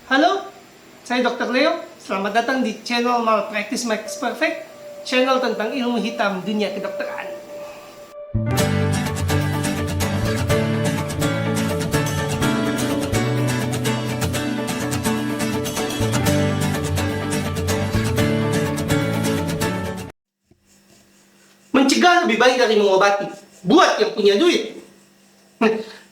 Halo, saya Dr. Leo. Selamat datang di channel Malpractice Makes Perfect, channel tentang ilmu hitam dunia kedokteran. Mencegah lebih baik dari mengobati. Buat yang punya duit.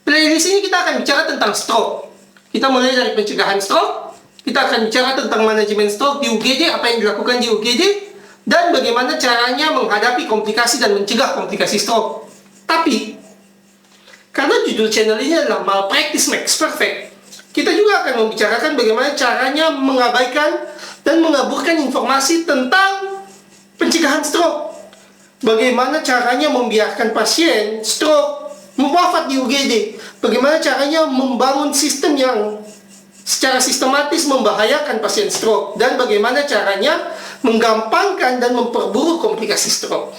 Playlist ini kita akan bicara tentang stroke. Kita mulai dari pencegahan stroke. Kita akan bicara tentang manajemen stroke di UGD, apa yang dilakukan di UGD, dan bagaimana caranya menghadapi komplikasi dan mencegah komplikasi stroke. Tapi, karena judul channel ini adalah Malpractice Makes Perfect, kita juga akan membicarakan bagaimana caranya mengabaikan dan mengaburkan informasi tentang pencegahan stroke. Bagaimana caranya membiarkan pasien stroke wafat di UGD. Bagaimana caranya membangun sistem yang secara sistematis membahayakan pasien stroke. Dan bagaimana caranya menggampangkan dan memperburuk komplikasi stroke.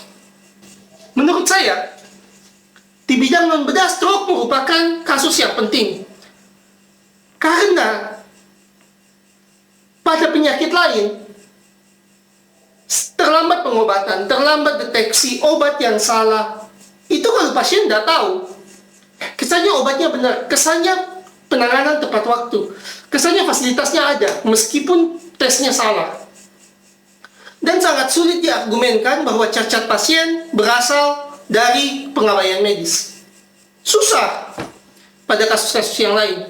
Menurut saya, di bidang membedah stroke merupakan kasus yang penting. Karena pada penyakit lain, terlambat pengobatan, terlambat deteksi, obat yang salah, itu kalau pasien tidak tahu, kesannya obatnya benar, kesannya penanganan tepat waktu, kesannya fasilitasnya ada, meskipun tesnya salah. Dan sangat sulit diargumenkan bahwa cacat pasien berasal dari pengabaian medis. Susah pada kasus-kasus yang lain.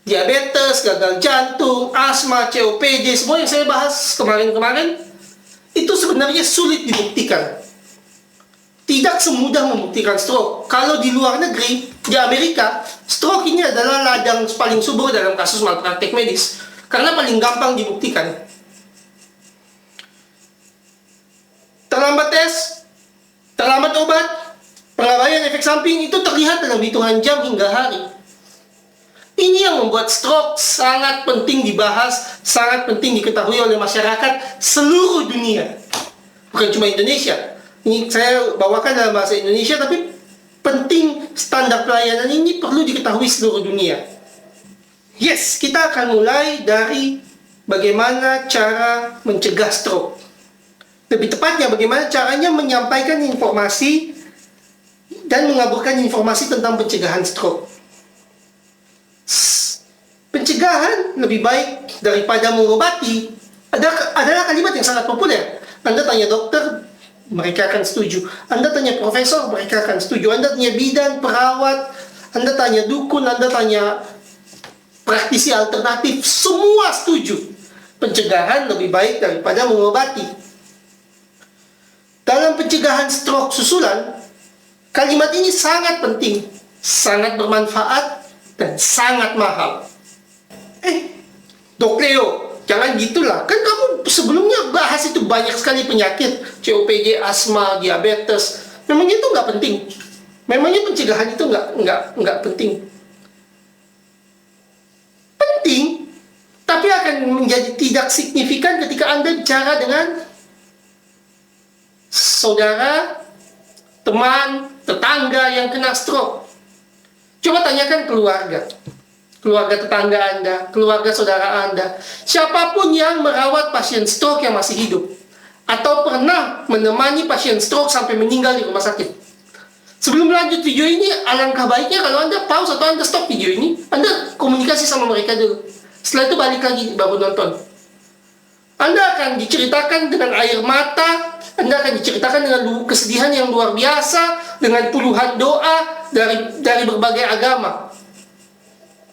Diabetes, gagal jantung, asma, COPD, semua yang saya bahas kemarin-kemarin, itu sebenarnya sulit dibuktikan. Tidak semudah membuktikan stroke. Kalau di luar negeri, di Amerika, stroke ini adalah ladang paling subur dalam kasus malpraktik medis. Karena paling gampang dibuktikan. Terlambat tes, terlambat obat, pengabaian efek samping itu terlihat dalam hitungan jam hingga hari. Ini yang membuat stroke sangat penting dibahas, sangat penting diketahui oleh masyarakat seluruh dunia. Bukan cuma Indonesia. Ini saya bawakan dalam bahasa Indonesia, tapi penting standar pelayanan ini perlu diketahui seluruh dunia. Yes, kita akan mulai dari bagaimana cara mencegah stroke. Lebih tepatnya, bagaimana caranya menyampaikan informasi dan mengaburkan informasi tentang pencegahan stroke. Pencegahan lebih baik daripada mengobati adalah kalimat yang sangat populer. Anda tanya dokter, mereka akan setuju. Anda tanya profesor, mereka akan setuju. Anda tanya bidan, perawat, Anda tanya dukun, Anda tanya praktisi alternatif, semua setuju. Pencegahan lebih baik daripada mengobati. Dalam pencegahan stroke susulan, kalimat ini sangat penting, sangat bermanfaat, dan sangat mahal. Dok Leo, jangan gitulah. Kan kamu sebelumnya bahas itu banyak sekali penyakit, COPD, asma, diabetes. Memangnya itu nggak penting? Memangnya pencegahan itu nggak penting? Penting, tapi akan menjadi tidak signifikan ketika Anda bicara dengan saudara, teman, tetangga yang kena stroke. Coba tanyakan keluarga tetangga Anda, keluarga saudara Anda, siapapun yang merawat pasien stroke yang masih hidup, atau pernah menemani pasien stroke sampai meninggal di rumah sakit. Sebelum lanjut video ini, alangkah baiknya kalau Anda pause atau Anda stop video ini, Anda komunikasi sama mereka dulu. Setelah itu balik lagi baru nonton. Anda akan diceritakan dengan air mata, Anda akan diceritakan dengan kesedihan yang luar biasa, dengan puluhan doa dari berbagai agama.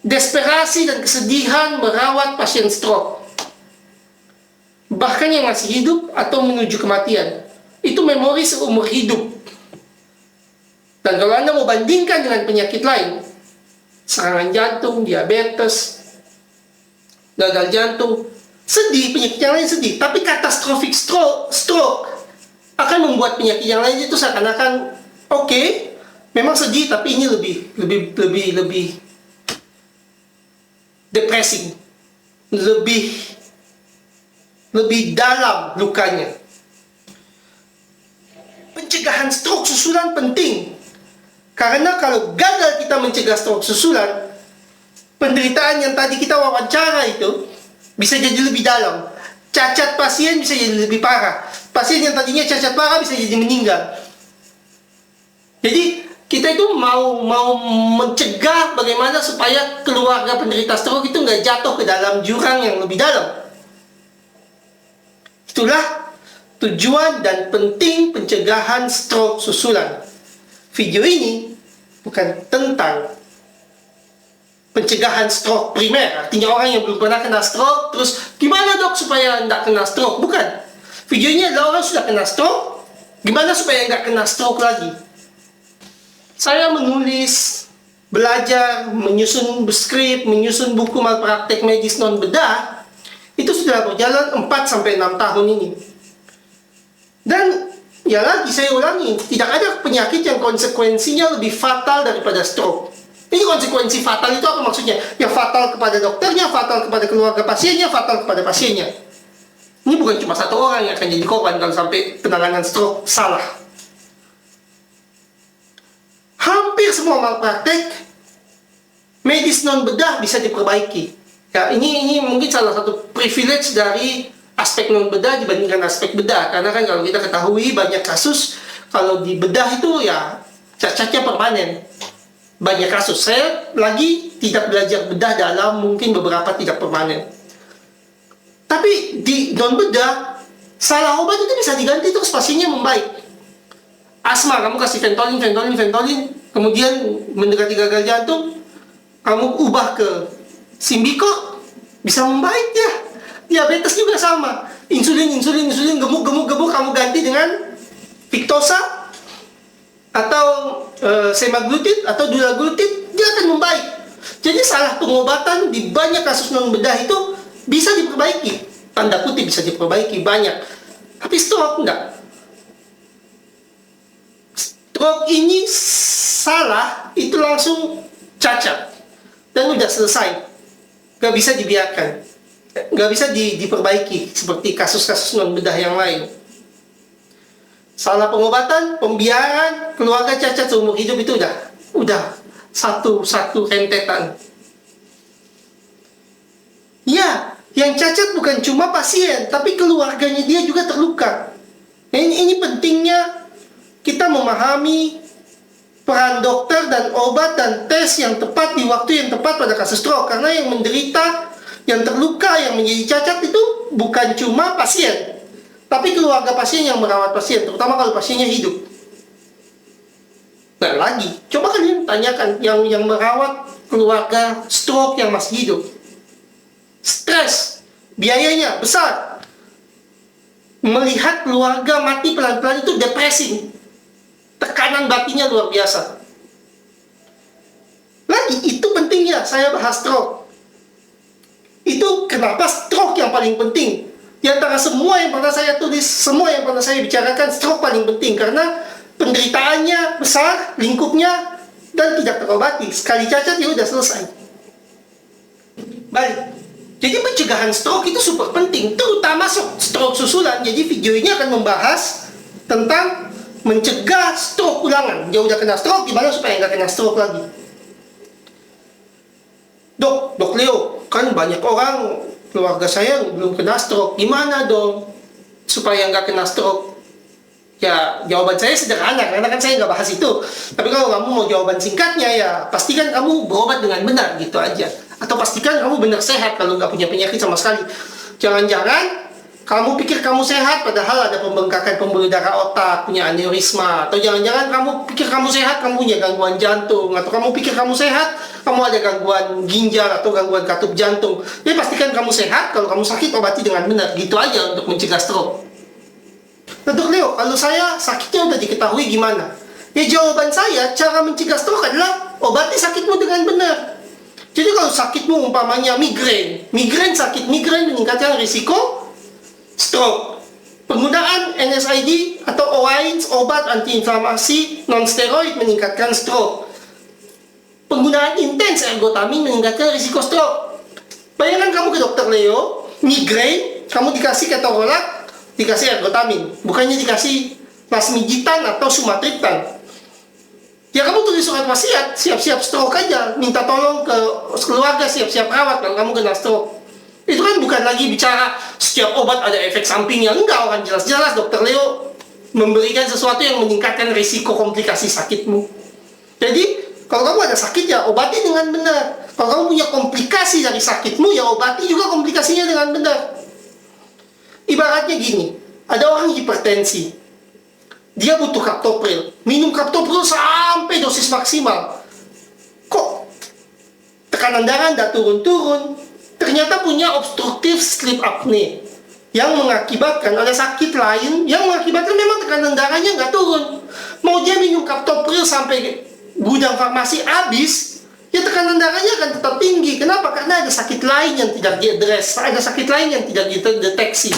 Desperasi dan kesedihan merawat pasien stroke, bahkan yang masih hidup atau menuju kematian. Itu memori seumur hidup. Dan kalau Anda mau bandingkan dengan penyakit lain, serangan jantung, diabetes, gagal jantung, sedih, penyakit yang lain sedih, tapi catastrophic stroke akan membuat penyakit yang lain itu seakan-akan oke, memang sedih, tapi ini lebih depressing, lebih dalam lukanya. Pencegahan stroke susulan penting, karena kalau gagal kita mencegah stroke susulan, penderitaan yang tadi kita wawancara itu bisa jadi lebih dalam. Cacat pasien bisa jadi lebih parah. Pasien yang tadinya cacat parah bisa jadi meninggal. Jadi kita itu mau mencegah bagaimana supaya keluarga penderita stroke itu nggak jatuh ke dalam jurang yang lebih dalam. Itulah tujuan dan penting pencegahan stroke susulan. Video ini bukan tentang pencegahan stroke primer, artinya orang yang belum pernah kena stroke, terus gimana dok supaya nggak kena stroke? Bukan. Video ini adalah orang sudah kena stroke, gimana supaya nggak kena stroke lagi. Saya menulis, belajar, menyusun skrip, menyusun buku malpraktek medis non bedah, itu sudah berjalan 4-6 tahun ini. Dan ya lagi saya ulangi, tidak ada penyakit yang konsekuensinya lebih fatal daripada stroke. Ini konsekuensi fatal itu apa maksudnya? Ya fatal kepada dokternya, fatal kepada keluarga pasiennya, fatal kepada pasiennya. Ini bukan cuma satu orang yang akan jadi korban kalau sampai penanganan stroke salah. Hampir semua malpraktek medis non bedah bisa diperbaiki. Ya, ini mungkin salah satu privilege dari aspek non bedah dibandingkan aspek bedah. Karena kan kalau kita ketahui banyak kasus kalau di bedah itu ya cacatnya permanen. Banyak kasus. Saya lagi tidak belajar bedah dalam mungkin beberapa tidak permanen. Tapi di non bedah, salah obat itu bisa diganti terus pasiennya membaik. Asma, kamu kasih Ventolin, kemudian mendekati gagal jantung, kamu ubah ke Symbicort, bisa membaik ya. Diabetes juga sama. Insulin, gemuk, kamu ganti dengan Victoza, atau semaglutid atau dulaglutid, dia akan membaik. Jadi salah pengobatan di banyak kasus non bedah itu bisa diperbaiki, tanda kutip bisa diperbaiki banyak, tapi stroke enggak. Stroke ini salah itu langsung cacat dan udah selesai, nggak bisa dibiarkan, nggak bisa diperbaiki seperti kasus-kasus non bedah yang lain. Salah pengobatan, pembiaran, keluarga cacat seumur hidup itu udah satu rentetan. Ya, yang cacat bukan cuma pasien, tapi keluarganya dia juga terluka. Ini pentingnya kita memahami peran dokter dan obat dan tes yang tepat di waktu yang tepat pada kasus stroke. Karena yang menderita, yang terluka, yang menjadi cacat itu bukan cuma pasien, tapi keluarga pasien yang merawat pasien, terutama kalau pasiennya hidup. Nah lagi, coba kalian tanyakan yang merawat keluarga stroke yang masih hidup. Stres, biayanya besar. Melihat keluarga mati pelan-pelan itu depresi. Tekanan batinnya luar biasa. Lagi, itu pentingnya saya bahas stroke. Itu kenapa stroke yang paling penting. Di antara semua yang pernah saya tulis, semua yang pernah saya bicarakan, stroke paling penting. Karena penderitaannya besar, lingkupnya, dan tidak terobati. Sekali cacat, ya udah selesai. Balik. Jadi pencegahan stroke itu super penting, terutama stroke susulan. Jadi video ini akan membahas tentang mencegah stroke ulangan. Dia udah kena stroke, gimana supaya nggak kena stroke lagi. Dok Leo, kan banyak orang keluarga saya belum kena stroke, gimana dong supaya nggak kena stroke? Ya jawaban saya sederhana, karena kan saya nggak bahas itu. Tapi kalau kamu mau jawaban singkatnya, ya pastikan kamu berobat dengan benar, gitu aja. Atau pastikan kamu benar sehat kalau nggak punya penyakit sama sekali. Jangan-jangan kamu pikir kamu sehat, padahal ada pembengkakan pembuluh darah otak, punya aneurisma. Atau jangan-jangan kamu pikir kamu sehat, kamu punya gangguan jantung. Atau kamu pikir kamu sehat, kamu ada gangguan ginjal atau gangguan katup jantung. Jadi pastikan kamu sehat, kalau kamu sakit, obati dengan benar. Gitu aja untuk mencegah stroke. Nah, Dok Leo, kalau saya sakitnya udah diketahui gimana? Ya jawaban saya, cara mencegah stroke adalah obati sakitmu dengan benar. Jadi kalau sakitmu umpamanya migrain meningkatkan risiko stroke. Penggunaan NSAID atau OAIDs, obat antiinflamasi non-steroid, meningkatkan stroke. Penggunaan intens ergotamin meningkatkan risiko stroke. Bayangkan kamu ke dokter Leo, migrain, kamu dikasih ketorolak, dikasih ergotamin. Bukannya dikasih plasmiditan atau sumatriptan. Ya kamu tulis surat wasiat, siap-siap stroke aja. Minta tolong ke keluarga, siap-siap rawat kalau kamu kena stroke. Itu kan bukan lagi bicara setiap obat ada efek sampingnya. Enggak, orang jelas-jelas Dokter Leo memberikan sesuatu yang meningkatkan risiko komplikasi sakitmu. Jadi, kalau kamu ada sakit ya obati dengan benar. Kalau kamu punya komplikasi dari sakitmu ya obati juga komplikasinya dengan benar. Ibaratnya gini, ada orang hipertensi. Dia butuh kaptopril. Minum kaptopril sampai dosis maksimal. Kok tekanan darah tidak turun-turun? Ternyata punya obstruktif sleep apnea yang mengakibatkan ada sakit lain yang mengakibatkan memang tekanan darahnya nggak turun. Mau dia minum kaptopril sampai gudang farmasi habis, ya tekanan darahnya akan tetap tinggi. Kenapa? Karena ada sakit lain yang tidak diadres, ada sakit lain yang tidak dideteksi.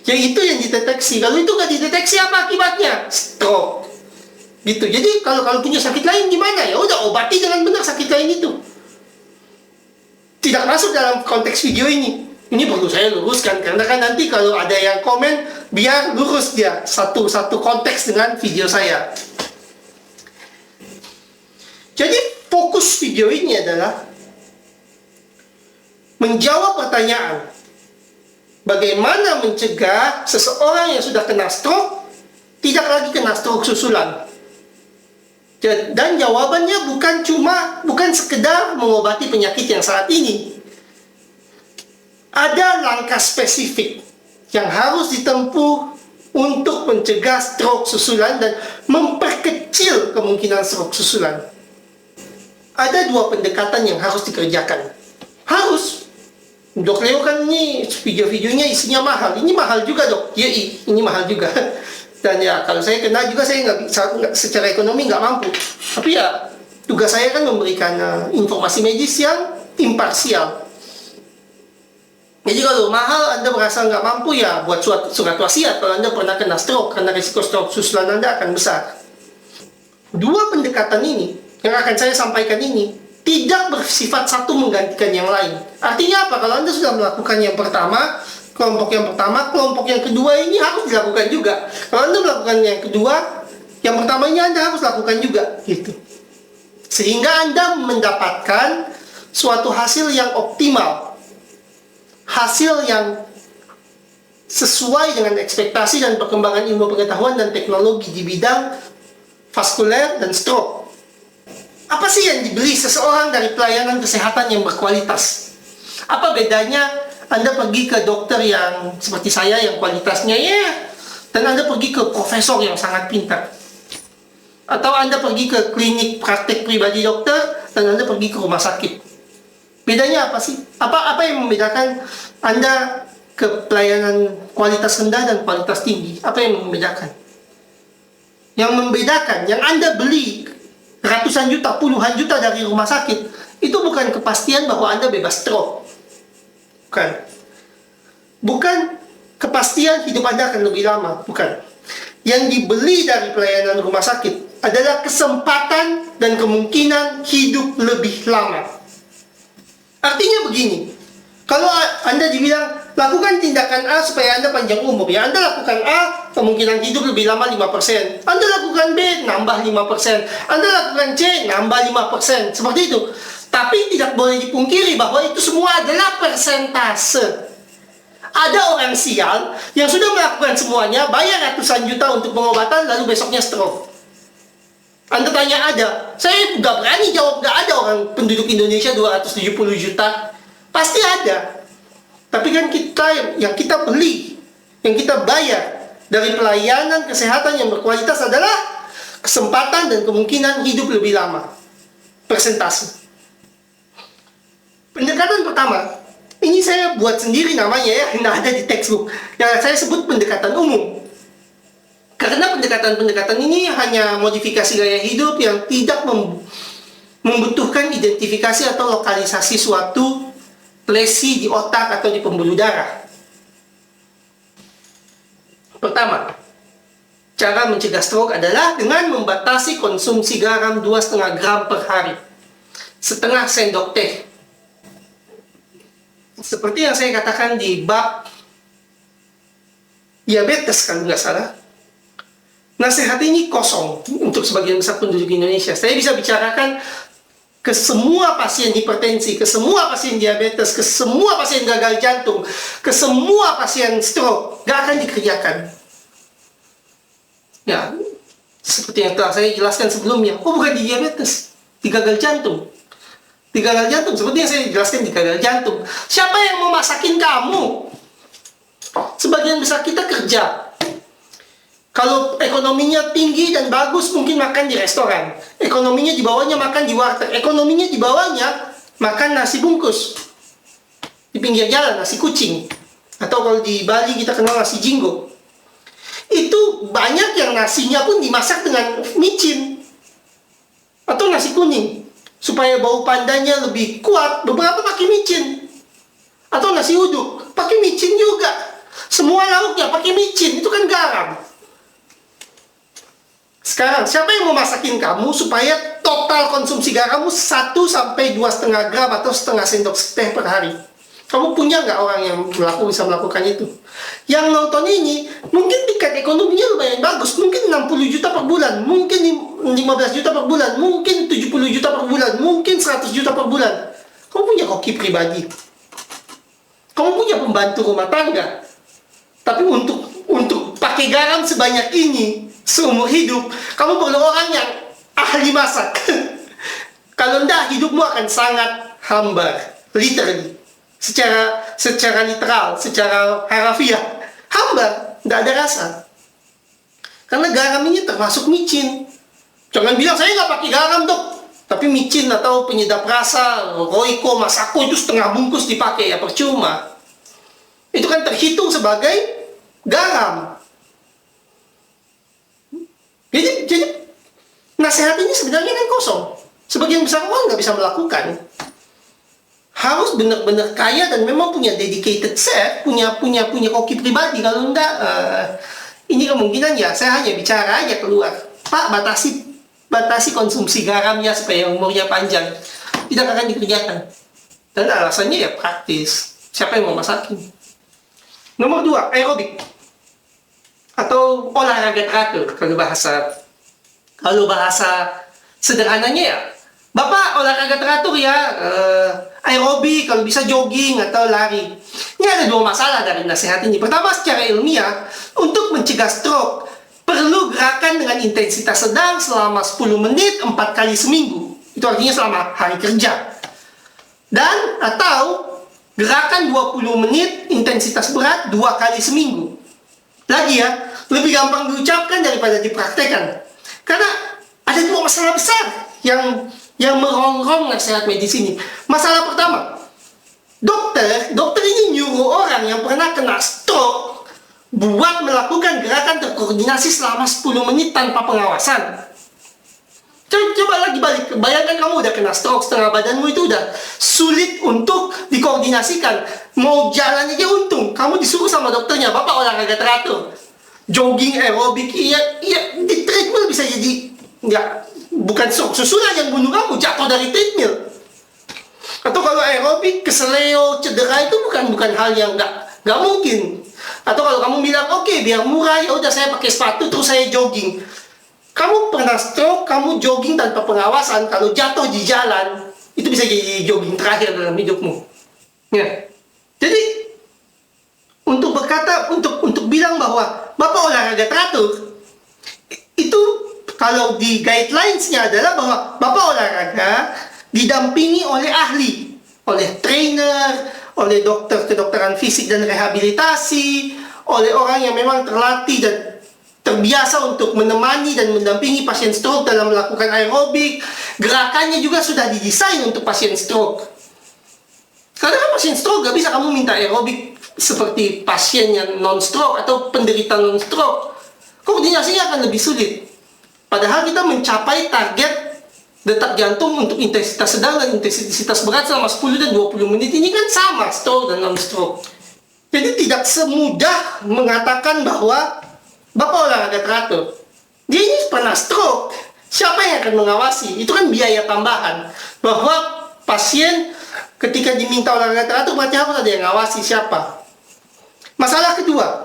Ya itu yang dideteksi. Kalau itu nggak dideteksi, apa akibatnya? Stroke. Gitu. Jadi kalau punya sakit lain gimana? Ya udah obati dengan benar sakit lain itu. Tidak masuk dalam konteks video ini. Ini perlu saya luruskan karena kan nanti kalau ada yang komen biar lurus dia satu konteks dengan video saya. Jadi fokus video ini adalah menjawab pertanyaan bagaimana mencegah seseorang yang sudah kena stroke tidak lagi kena stroke susulan. Dan jawabannya bukan sekedar mengobati penyakit yang saat ini. Ada langkah spesifik yang harus ditempuh untuk mencegah stroke susulan dan memperkecil kemungkinan stroke susulan. Ada 2 pendekatan yang harus dikerjakan. Harus. Dok Leo kan ini video-videonya isinya mahal. Ini mahal juga dok. Iya, ini mahal juga. Dan ya kalau saya kena juga saya nggak bisa, secara ekonomi nggak mampu. Tapi ya tugas saya kan memberikan informasi medis yang imparsial. Jadi kalau mahal Anda merasa nggak mampu ya buat surat wasiat kalau Anda pernah kena stroke karena risiko stroke susulan Anda akan besar. 2 pendekatan ini yang akan saya sampaikan ini tidak bersifat satu menggantikan yang lain. Artinya apa? Kalau Anda sudah melakukan yang pertama, kelompok yang kedua ini harus dilakukan juga. Kalau Anda melakukan yang kedua, yang pertama ini Anda harus lakukan juga, gitu. Sehingga Anda mendapatkan suatu hasil yang optimal, hasil yang sesuai dengan ekspektasi dan perkembangan ilmu pengetahuan dan teknologi di bidang vaskuler dan stroke. Apa sih yang dibeli seseorang dari pelayanan kesehatan yang berkualitas? Apa bedanya Anda pergi ke dokter yang seperti saya yang kualitasnya dan Anda pergi ke profesor yang sangat pintar? Atau Anda pergi ke klinik praktek pribadi dokter dan Anda pergi ke rumah sakit? Bedanya apa sih? Apa yang membedakan Anda ke pelayanan kualitas rendah dan kualitas tinggi? Apa yang membedakan? Yang membedakan, yang Anda beli ratusan juta, puluhan juta dari rumah sakit, itu bukan kepastian bahwa Anda bebas stroke. Bukan kepastian hidup Anda akan lebih lama. Bukan. Yang dibeli dari pelayanan rumah sakit adalah kesempatan dan kemungkinan hidup lebih lama. Artinya begini, kalau Anda dibilang lakukan tindakan A supaya Anda panjang umur, ya Anda lakukan A, kemungkinan hidup lebih lama 5%. Anda lakukan B, nambah 5%. Anda lakukan C, nambah 5%. Seperti itu. Tapi tidak boleh dipungkiri bahwa itu semua adalah persentase. Ada orang sial yang sudah melakukan semuanya, bayar ratusan juta untuk pengobatan, lalu besoknya stroke. Anda tanya ada, saya nggak berani jawab nggak ada orang penduduk Indonesia 270 juta. Pasti ada. Tapi kan yang kita beli, yang kita bayar dari pelayanan kesehatan yang berkualitas adalah kesempatan dan kemungkinan hidup lebih lama. Persentase. Pendekatan pertama, ini saya buat sendiri namanya ya, nggak ada di textbook. Yang saya sebut pendekatan umum. Karena pendekatan-pendekatan ini hanya modifikasi gaya hidup yang tidak membutuhkan identifikasi atau lokalisasi suatu lesi di otak atau di pembuluh darah. Pertama, cara mencegah stroke adalah dengan membatasi konsumsi garam 2,5 gram per hari. Setengah sendok teh. Seperti yang saya katakan di bab diabetes kalau nggak salah. Nasihat ini kosong untuk sebagian besar penduduk Indonesia. Saya bisa bicarakan ke semua pasien hipertensi, ke semua pasien diabetes, ke semua pasien gagal jantung, ke semua pasien stroke, gak akan dikerjakan. Ya, seperti yang telah saya jelaskan sebelumnya, bukan di diabetes, di gagal jantung. Di gagal jantung, seperti yang saya jelaskan di gagal jantung. Siapa yang mau masakin kamu? Sebagian besar kita kerja. Kalau ekonominya tinggi dan bagus, mungkin makan di restoran. Ekonominya di bawahnya makan di warteg. Ekonominya di bawahnya makan nasi bungkus. Di pinggir jalan, nasi kucing. Atau kalau di Bali kita kenal nasi jinggo. Itu banyak yang nasinya pun dimasak dengan micin. Atau nasi kuning. Supaya bau pandanya lebih kuat, beberapa pakai micin. Atau nasi uduk, pakai micin juga. Semua lauknya pakai micin, itu kan garam. Sekarang, siapa yang mau masakin kamu supaya total konsumsi garammu 1 sampai 2,5 gram atau setengah sendok teh per hari? Kamu punya nggak orang yang bisa melakukan itu? Yang nonton ini, mungkin tingkat ekonominya lumayan bagus. Mungkin 60 juta per bulan, mungkin 15 juta per bulan, mungkin 70 juta per bulan, mungkin 100 juta per bulan. Kamu punya koki pribadi. Kamu punya pembantu rumah tangga. Tapi untuk pakai garam sebanyak ini, seumur hidup, kamu perlu orang yang ahli masak. Kalau enggak, hidupmu akan sangat hambar, literally, secara literal, secara harafiah, hambar, enggak ada rasa. Karena garam ini termasuk micin. Jangan bilang saya nggak pakai garam dok, tapi micin atau penyedap rasa, Royco, Masako itu setengah bungkus dipakai, ya percuma. Itu kan terhitung sebagai garam. Jadi nasihat ini sebenarnya kan kosong. Sebagian besar orang nggak bisa melakukan. Harus benar-benar kaya dan memang punya dedicated chef, punya koki pribadi. Kalau enggak, ini kemungkinan ya saya hanya bicara aja keluar. Pak, batasi konsumsi garamnya supaya umurnya panjang. Tidak akan dikerjakan. Dan alasannya ya praktis. Siapa yang mau masakin? Nomor 2, aerobik atau olahraga teratur. Kalau bahasa sederhananya ya, Bapak olahraga teratur ya, aerobik, kalau bisa jogging atau lari. Ini ada 2 masalah dari nasihat ini. Pertama, secara ilmiah, untuk mencegah stroke perlu gerakan dengan intensitas sedang selama 10 menit 4 kali seminggu. Itu artinya selama hari kerja. Dan atau gerakan 20 menit intensitas berat 2 kali seminggu. Lagi ya, lebih gampang diucapkan daripada dipraktekkan. Karena ada 2 masalah besar yang merongrong nasihat medis ini. Masalah pertama, dokter ini nyuruh orang yang pernah kena stroke buat melakukan gerakan terkoordinasi selama 10 menit tanpa pengawasan. Coba lagi balik, bayangkan kamu udah kena stroke, setengah badanmu itu udah sulit untuk dikoordinasikan. Mau jalan aja untung, kamu disuruh sama dokternya, Bapak olahraga teratur, jogging, aerobik, iya, di treadmill bisa jadi, bukan stroke susulan yang bunuh kamu, jatuh dari treadmill. Atau kalau aerobik, keseleo, cedera itu bukan hal yang nggak mungkin. Atau kalau kamu bilang, oke, biar murah, ya udah saya pakai sepatu, terus saya jogging. Kamu pernah stroke, kamu jogging tanpa pengawasan, kalau jatuh di jalan, itu bisa jadi jogging terakhir dalam hidupmu. Ya. Jadi, untuk bilang bahwa Bapak olahraga teratur, itu kalau di guidelines-nya adalah bahwa Bapak olahraga didampingi oleh ahli, oleh trainer, oleh dokter kedokteran fisik dan rehabilitasi, oleh orang yang memang terlatih dan terbiasa untuk menemani dan mendampingi pasien stroke dalam melakukan aerobik. Gerakannya juga sudah didesain untuk pasien stroke. Karena kan pasien stroke gak bisa kamu minta aerobik seperti pasien yang non-stroke atau penderita non-stroke. Koordinasinya akan lebih sulit. Padahal kita mencapai target detak jantung untuk intensitas sedang dan intensitas berat selama 10 dan 20 menit ini kan sama stroke dan non-stroke. Jadi tidak semudah mengatakan bahwa Bapak olahraga teratur, dia ini pernah stroke, siapa yang akan mengawasi? Itu kan biaya tambahan. Bahwa pasien ketika diminta olahraga teratur berarti harus ada yang ngawasi, siapa? Masalah kedua,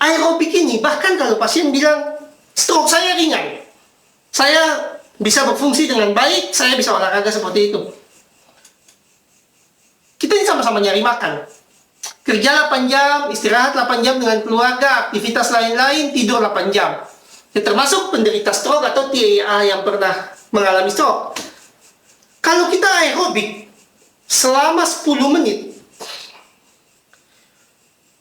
aerobik ini bahkan kalau pasien bilang stroke saya ringan, saya bisa berfungsi dengan baik, saya bisa olahraga seperti itu. Kita ini sama-sama nyari makan. Kerja 8 jam, istirahat 8 jam dengan keluarga, aktivitas lain-lain, tidur 8 jam. Ya, termasuk penderita stroke atau TIA yang pernah mengalami stroke. Kalau kita aerobik selama 10 menit,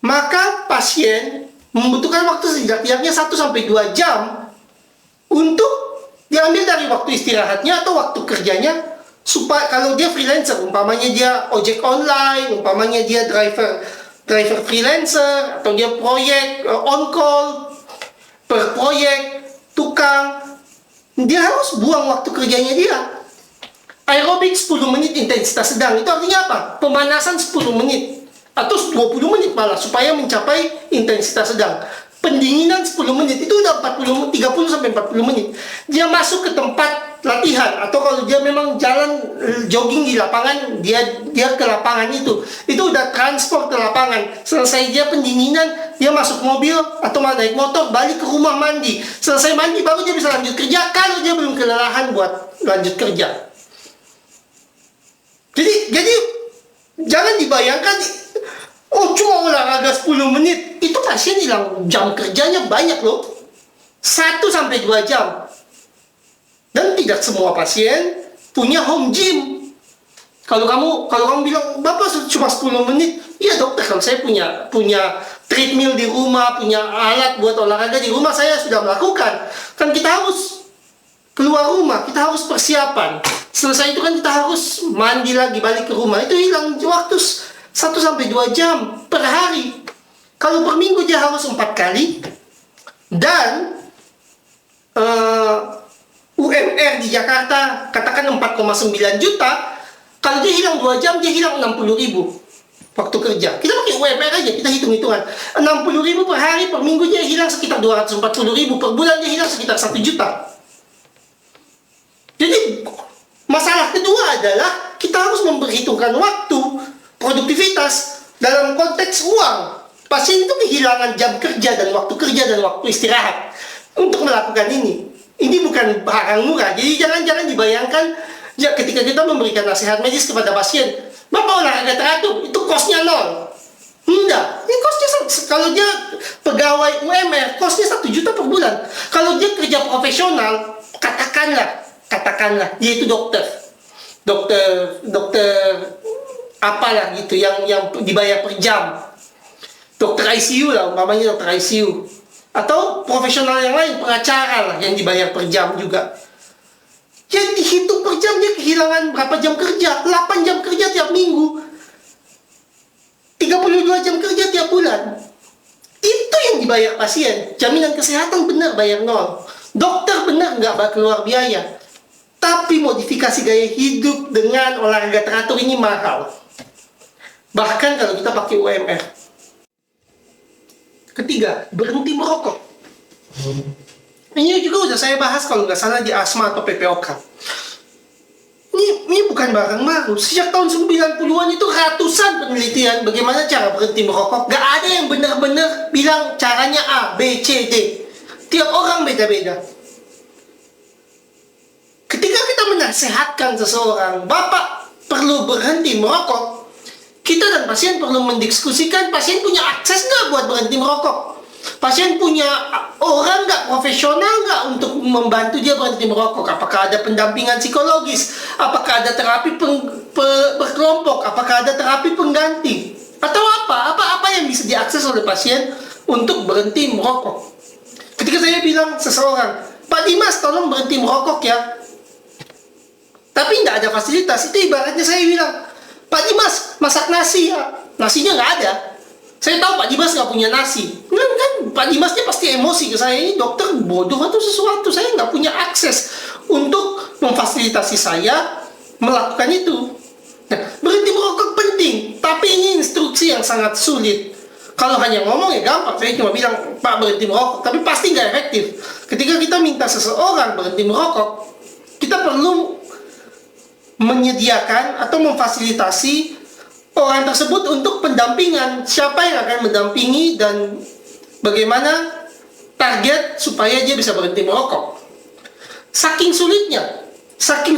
maka pasien membutuhkan waktu setidaknya 1-2 jam untuk diambil dari waktu istirahatnya atau waktu kerjanya, supaya kalau dia freelancer, umpamanya dia ojek online, umpamanya dia driver freelancer, atau dia proyek on call per proyek, tukang, dia harus buang waktu kerjanya dia. Aerobik 10 menit intensitas sedang, itu artinya apa? Pemanasan 10 menit atau 20 menit malah, supaya mencapai intensitas sedang. Pendinginan 10 menit, itu udah 30-40 menit. Dia masuk ke tempat latihan, atau kalau dia memang jalan jogging di lapangan, dia ke lapangan itu udah transport ke lapangan. Selesai dia pendinginan, dia masuk mobil atau naik motor, balik ke rumah mandi. Selesai mandi baru dia bisa lanjut kerja, kalau dia belum kelelahan buat lanjut kerja. Jadi jangan dibayangkan, oh cuma olahraga 10 menit, itu pasien hilang jam kerjanya banyak loh. 1-2 jam. Dan tidak semua pasien punya home gym. Kalau kamu bilang, Bapak cuma 10 menit, iya dokter, kalau saya punya treadmill di rumah, punya alat buat olahraga di rumah, saya sudah melakukan. Kan kita harus keluar rumah, kita harus persiapan. Selesai itu kan kita harus mandi lagi, balik ke rumah. Itu hilang waktu 1-2 jam per hari. Kalau per minggu dia harus 4 kali. Dan UMR di Jakarta katakan 4,9 juta. Kalau dia hilang 2 jam, dia hilang 60.000 waktu kerja. Kita pakai UMR aja, kita hitung-hitungan. 60.000 per hari, per minggu dia hilang sekitar 240.000. Per bulan dia hilang sekitar 1 juta. Jadi masalah kedua adalah kita harus memperhitungkan waktu, produktivitas dalam konteks uang. Pasien itu kehilangan jam kerja dan waktu istirahat untuk melakukan ini. Ini bukan barang murah. Jadi jangan dibayangkan ya, ketika kita memberikan nasihat medis kepada pasien, Bapak olahraga teratur, itu kosnya 0. Enggak, ini kosnya, kalau dia pegawai UMR, kosnya 1 juta per bulan. Kalau dia kerja profesional, katakanlah dia itu dokter apalah gitu, yang dibayar per jam, dokter ICU lah, umpamanya dokter ICU, atau profesional yang lain, pengacara lah, yang dibayar per jam juga. Jadi dihitung per jam, dia kehilangan berapa jam kerja? 8 jam kerja tiap minggu, 32 jam kerja tiap bulan. Itu yang dibayar pasien. Jaminan kesehatan benar bayar 0. Dokter benar nggak keluar biaya. Tapi modifikasi gaya hidup dengan olahraga teratur ini mahal. Bahkan kalau kita pakai UMR. Ketiga, berhenti merokok. Ini juga udah saya bahas kalau nggak salah di asma atau PPOK. Ini bukan barang baru. Sejak tahun 90-an itu ratusan penelitian bagaimana cara berhenti merokok. Nggak ada yang benar-benar bilang caranya A, B, C, D. Tiap orang beda-beda. Ketika kita menasehatkan seseorang, Bapak perlu berhenti merokok, kita dan pasien perlu mendiskusikan, pasien punya akses nggak buat berhenti merokok? Pasien punya orang nggak, profesional nggak untuk membantu dia berhenti merokok? Apakah ada pendampingan psikologis? Apakah ada terapi berkelompok? Apakah ada terapi pengganti? Atau apa yang bisa diakses oleh pasien untuk berhenti merokok? Ketika saya bilang seseorang, Pak Dimas tolong berhenti merokok ya, tapi nggak ada fasilitas, itu ibaratnya saya bilang, Pak Dimas masak nasi ya, nasinya nggak ada. Saya tahu Pak Dimas nggak punya nasi. Kan Pak Dimasnya pasti emosi ke saya, ini dokter bodoh atau sesuatu, saya nggak punya akses untuk memfasilitasi saya melakukan itu. Nah, berhenti merokok penting, tapi ini instruksi yang sangat sulit. Kalau hanya ngomong ya gampang, saya cuma bilang Pak berhenti merokok, tapi pasti nggak efektif. Ketika kita minta seseorang berhenti merokok, kita perlu menyediakan atau memfasilitasi orang tersebut untuk pendampingan. Siapa yang akan mendampingi dan bagaimana target supaya dia bisa berhenti merokok. Saking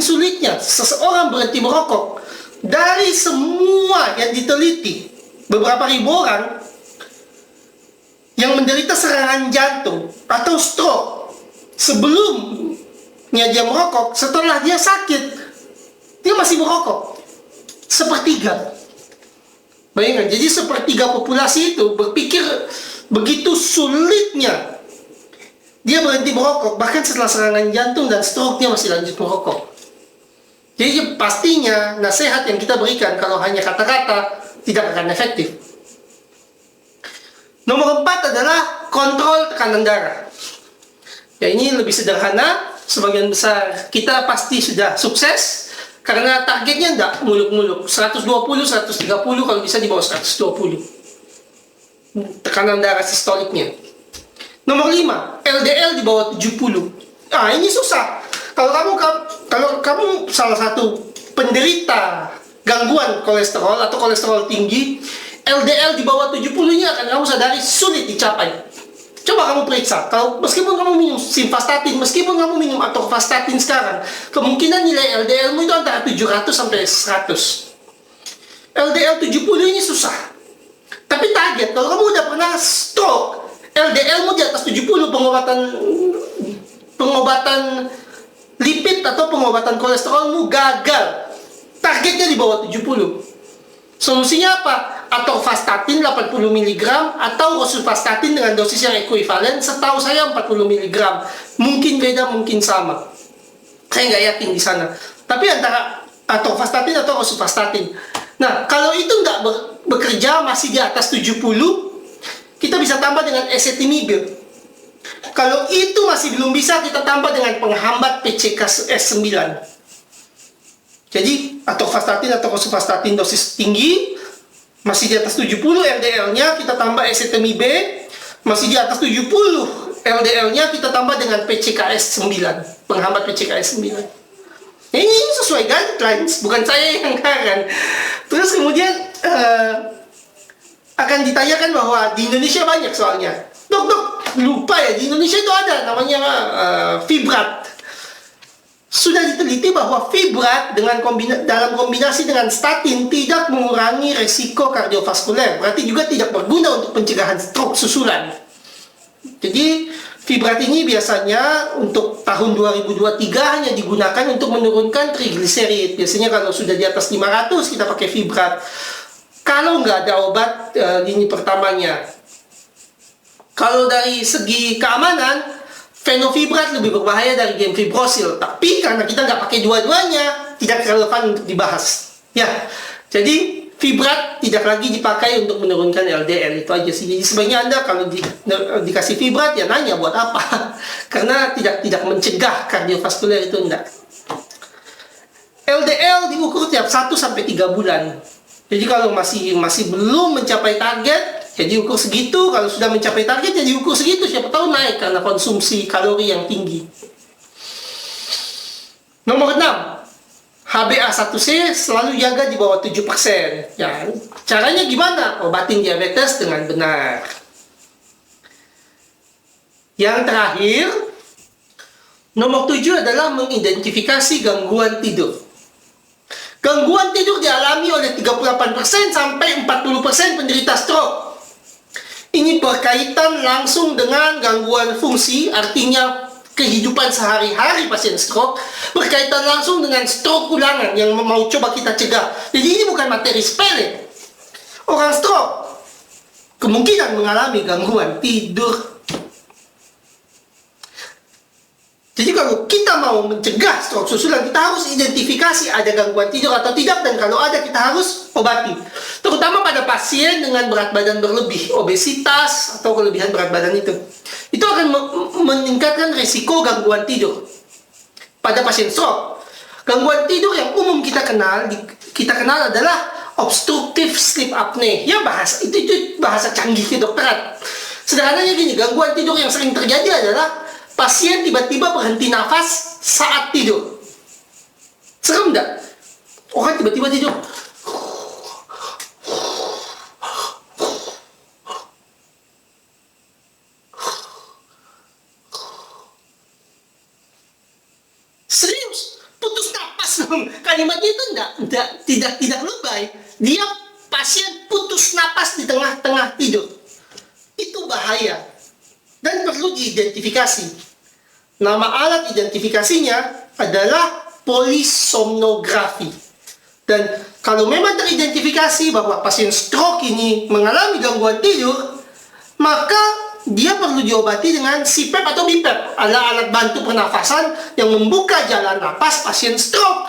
sulitnya seseorang berhenti merokok. Dari semua yang diteliti, beberapa ribu orang yang menderita serangan jantung atau stroke sebelumnya dia merokok, setelah dia sakit, dia masih merokok. Sepertiga. Bayangkan, jadi sepertiga populasi itu berpikir begitu sulitnya dia berhenti merokok, bahkan setelah serangan jantung dan stroke dia masih lanjut merokok. Jadi pastinya nasihat yang kita berikan kalau hanya kata-kata tidak akan efektif. Nomor 4 adalah kontrol tekanan darah. Ya, ini lebih sederhana, sebagian besar kita pasti sudah sukses karena targetnya enggak muluk-muluk, 120, 130, kalau bisa di bawah 120 tekanan darah sistoliknya. Nomor 5, LDL di bawah 70. Ah, ini susah. Kalau kamu salah satu penderita gangguan kolesterol atau kolesterol tinggi, LDL di bawah 70 ini akan kamu sadari sulit dicapai. Coba kamu periksa, kalau meskipun kamu minum simvastatin, meskipun kamu minum atorvastatin sekarang, kemungkinan nilai LDL-mu itu antara 700 sampai 100. LDL 70 ini susah. Tapi target, kalau kamu udah pernah stroke, LDL-mu di atas 70, pengobatan lipid atau pengobatan kolesterolmu gagal. Targetnya di bawah 70. Solusinya apa? Atorvastatin 80 mg atau rosuvastatin dengan dosis yang ekuivalen, setahu saya 40 mg. Mungkin beda, mungkin sama. Saya nggak yakin di sana. Tapi antara atorvastatin atau rosuvastatin. Nah, kalau itu nggak bekerja masih di atas 70, kita bisa tambah dengan ezetimibe. Kalau itu masih belum bisa, kita tambah dengan penghambat PCKS9. Jadi, atorvastatin atau rosuvastatin dosis tinggi, masih di atas 70 LDL-nya, kita tambah ezetimibe. Masih di atas 70 LDL-nya, kita tambah dengan PCKS9, penghambat PCKS9. Ini sesuai guidelines, bukan saya yang ngarang. Terus kemudian akan ditanyakan bahwa di Indonesia banyak soalnya. Dok, lupa ya, di Indonesia itu ada namanya fibrat. Sudah diteliti bahwa fibrat dalam kombinasi dengan statin tidak mengurangi resiko kardiovaskuler. Berarti juga tidak berguna untuk pencegahan stroke susulan. Jadi fibrat ini biasanya untuk tahun 2023 hanya digunakan untuk menurunkan trigliserid. Biasanya kalau sudah di atas 500 kita pakai fibrat. Kalau nggak ada obat lini pertamanya. Kalau dari segi keamanan, fenofibrat lebih berbahaya dari gemfibrozil. Tapi karena kita nggak pakai dua-duanya, tidak relevan untuk dibahas. Ya, jadi fibrat tidak lagi dipakai untuk menurunkan LDL, itu aja sih. Jadi sebaiknya Anda kalau dikasih fibrat ya nanya buat apa. Karena tidak mencegah kardiovaskuler, itu enggak. LDL diukur tiap 1 sampai 3 bulan. Jadi kalau masih belum mencapai target, ya diukur segitu. Kalau sudah mencapai target, ya diukur segitu. Siapa tahu naik karena konsumsi kalori yang tinggi. Nomor 6, HbA1c selalu jaga di bawah 7%. Ya, caranya gimana? Obatin diabetes dengan benar. Yang terakhir, nomor 7 adalah mengidentifikasi gangguan tidur. Gangguan tidur dialami oleh 38% sampai 40% penderita stroke. Ini berkaitan langsung dengan gangguan fungsi, artinya kehidupan sehari-hari pasien stroke, berkaitan langsung dengan stroke ulangan yang mau coba kita cegah. Jadi ini bukan materi sepele. Orang stroke kemungkinan mengalami gangguan tidur. Jadi kalau kita mau mencegah stroke susulan, kita harus identifikasi ada gangguan tidur atau tidak, dan kalau ada kita harus obati. Terutama pada pasien dengan berat badan berlebih, obesitas atau kelebihan berat badan itu. Itu akan meningkatkan risiko gangguan tidur pada pasien stroke. Gangguan tidur yang umum kita kenal adalah obstructive sleep apnea. Ya itu bahasa canggih kedokteran. Sederhananya gini, gangguan tidur yang sering terjadi adalah pasien tiba-tiba berhenti nafas saat tidur. Serem enggak? Orang tiba-tiba tidur. dia pasien putus napas di tengah-tengah tidur. Itu bahaya dan perlu diidentifikasi. Nama alat identifikasinya adalah polisomnografi. Dan kalau memang teridentifikasi bahwa pasien stroke ini mengalami gangguan tidur, maka dia perlu diobati dengan CPAP atau BiPAP, alat bantu pernafasan yang membuka jalan napas pasien stroke,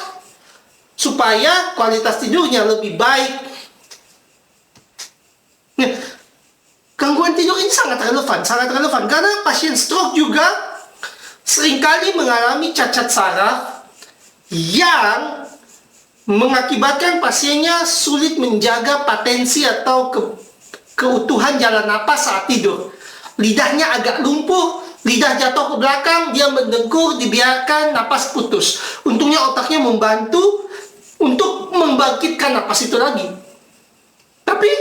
supaya kualitas tidurnya lebih baik. Nah, gangguan tidur ini sangat relevan karena pasien stroke juga seringkali mengalami cacat saraf yang mengakibatkan pasiennya sulit menjaga patensi atau keutuhan jalan napas saat tidur. Lidahnya agak lumpuh, lidah jatuh ke belakang, dia mendengkur, dibiarkan napas putus. Untungnya otaknya membantu untuk membangkitkan napas itu lagi. Tapi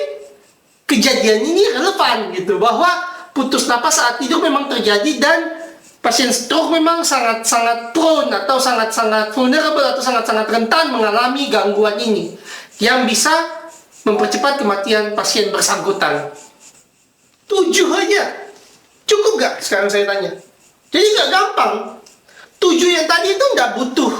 kejadian ini relevan gitu, bahwa putus napas saat tidur memang terjadi dan pasien stroke memang sangat-sangat prone atau sangat-sangat vulnerable atau sangat-sangat rentan mengalami gangguan ini yang bisa mempercepat kematian pasien bersangkutan. 7 aja. Cukup gak? Sekarang saya tanya. Jadi gak gampang. 7 yang tadi itu gak butuh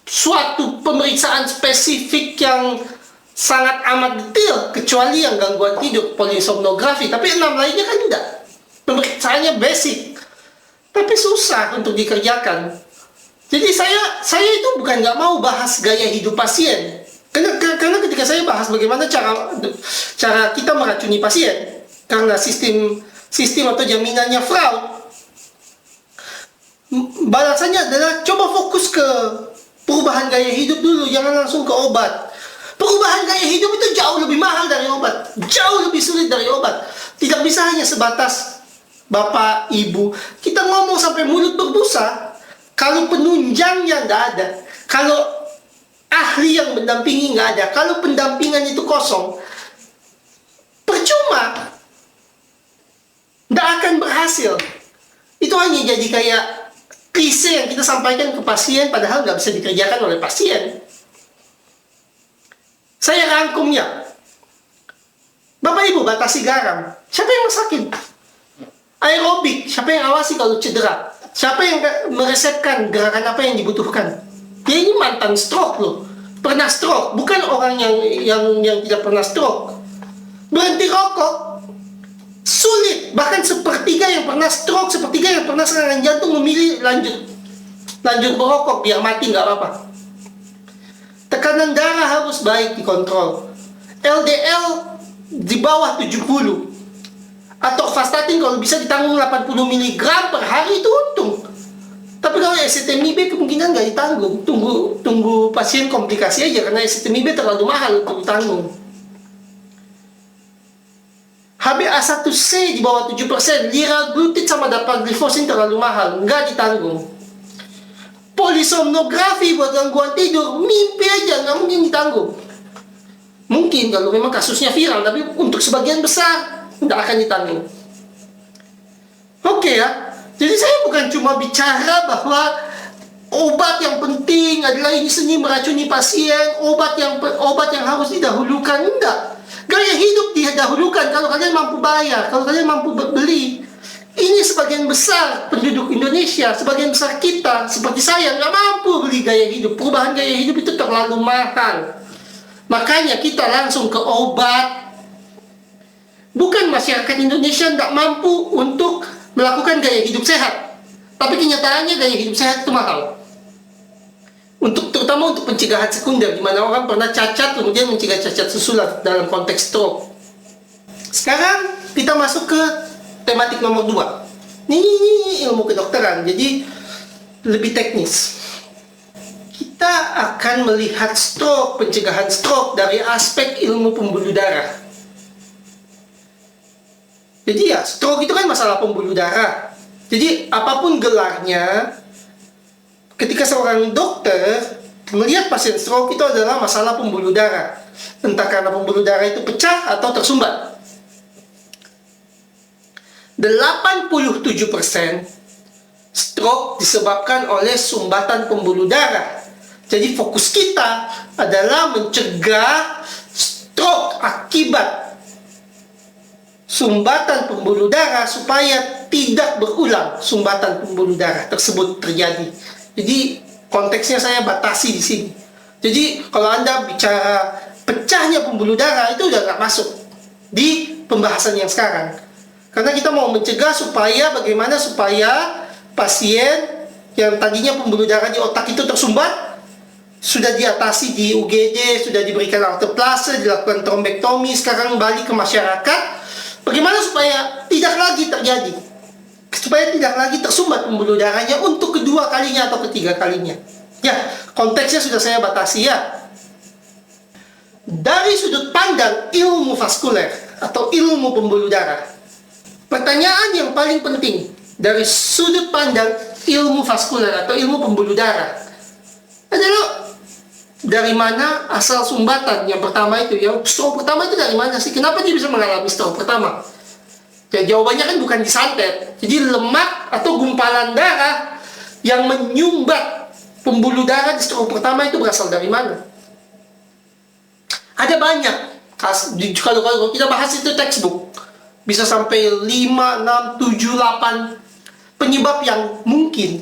suatu pemeriksaan spesifik yang sangat amat detail, kecuali yang gangguan tidur, polisomnografi. Tapi 6 lainnya kan tidak. Pemeriksaannya basic. Tapi susah untuk dikerjakan. Jadi saya itu bukan nggak mau bahas gaya hidup pasien. Karena ketika saya bahas bagaimana cara kita meracuni pasien, karena sistem atau jaminannya fraud, balasannya adalah coba fokus ke perubahan gaya hidup dulu, jangan langsung ke obat. Perubahan gaya hidup itu jauh lebih mahal dari obat, jauh lebih sulit dari obat. Tidak bisa hanya sebatas Bapak, Ibu, kita ngomong sampai mulut berbusa, kalau penunjangnya nggak ada, kalau ahli yang mendampingi nggak ada, kalau pendampingan itu kosong, percuma, nggak akan berhasil. Itu hanya jadi kayak klise yang kita sampaikan ke pasien, padahal nggak bisa dikerjakan oleh pasien. Saya rangkumnya, Bapak Ibu batasi garam, siapa yang masakin? Aerobik, siapa yang awasi kalau cedera? Siapa yang meresepkan gerakan apa yang dibutuhkan? Dia ini mantan stroke loh, pernah stroke, bukan orang yang tidak pernah stroke. Berhenti rokok sulit, bahkan sepertiga yang pernah stroke, sepertiga yang pernah serangan jantung memilih lanjut berokok biar mati nggak apa-apa. Tekanan darah harus baik dikontrol, LDL di bawah 70. Atau vastatin kalau bisa ditanggung 80 mg per hari itu untung. Tapi kalau ezetimibe kemungkinan nggak ditanggung. Tunggu pasien komplikasi aja, karena ezetimibe terlalu mahal untuk ditanggung. HbA1c di bawah 7%, liraglutid sama dapagliflozin terlalu mahal, nggak ditanggung. Polisomnografi buat gangguan tidur, mimpi aja, nggak mungkin ditanggung. Mungkin kalau memang kasusnya viral, tapi untuk sebagian besar tidak akan ditanggung. Oke ya. Jadi saya bukan cuma bicara bahwa obat yang penting adalah ini seni meracuni pasien, obat yang harus didahulukan, enggak. Gaya hidup didahulukan kalau kalian mampu bayar, kalau kalian mampu beli. Ini sebagian besar penduduk Indonesia, sebagian besar kita seperti saya nggak mampu beli gaya hidup. Perubahan gaya hidup itu terlalu mahal. Makanya kita langsung ke obat. Bukan masyarakat Indonesia tidak mampu untuk melakukan gaya hidup sehat, tapi kenyataannya gaya hidup sehat itu mahal. Terutama untuk pencegahan sekunder, di mana orang pernah cacat kemudian mencegah cacat susulan dalam konteks stroke. Sekarang kita masuk ke tematik nomor 2. Ini ilmu kedokteran, jadi lebih teknis. Kita akan melihat stroke, pencegahan stroke dari aspek ilmu pembuluh darah. Jadi ya, stroke itu kan masalah pembuluh darah. Jadi apapun gelarnya, ketika seorang dokter melihat pasien stroke itu adalah masalah pembuluh darah. Entah karena pembuluh darah itu pecah atau tersumbat. 87% stroke disebabkan oleh sumbatan pembuluh darah. Jadi fokus kita adalah mencegah stroke akibat sumbatan pembuluh darah supaya tidak berulang sumbatan pembuluh darah tersebut terjadi. Jadi konteksnya saya batasi di sini. Jadi kalau Anda bicara pecahnya pembuluh darah itu udah nggak masuk di pembahasan yang sekarang. Karena kita mau mencegah supaya bagaimana supaya pasien yang tadinya pembuluh darah di otak itu tersumbat sudah diatasi di UGD, sudah diberikan arteplase, dilakukan trombektomi, sekarang balik ke masyarakat. Bagaimana supaya tidak lagi terjadi, supaya tidak lagi tersumbat pembuluh darahnya untuk kedua kalinya atau ketiga kalinya. Ya, konteksnya sudah saya batasi ya. Dari sudut pandang ilmu vaskuler atau ilmu pembuluh darah, pertanyaan yang paling penting dari sudut pandang ilmu vaskuler atau ilmu pembuluh darah adalah dari mana asal sumbatan yang pertama itu, yang stroke pertama itu dari mana sih? Kenapa dia bisa mengalami stroke pertama? Ya jawabannya kan bukan disantet. Jadi lemak atau gumpalan darah yang menyumbat pembuluh darah di stroke pertama itu berasal dari mana? Ada banyak. Kalau kita bahas itu textbook, bisa sampai 5, 6, 7, 8 penyebab yang mungkin.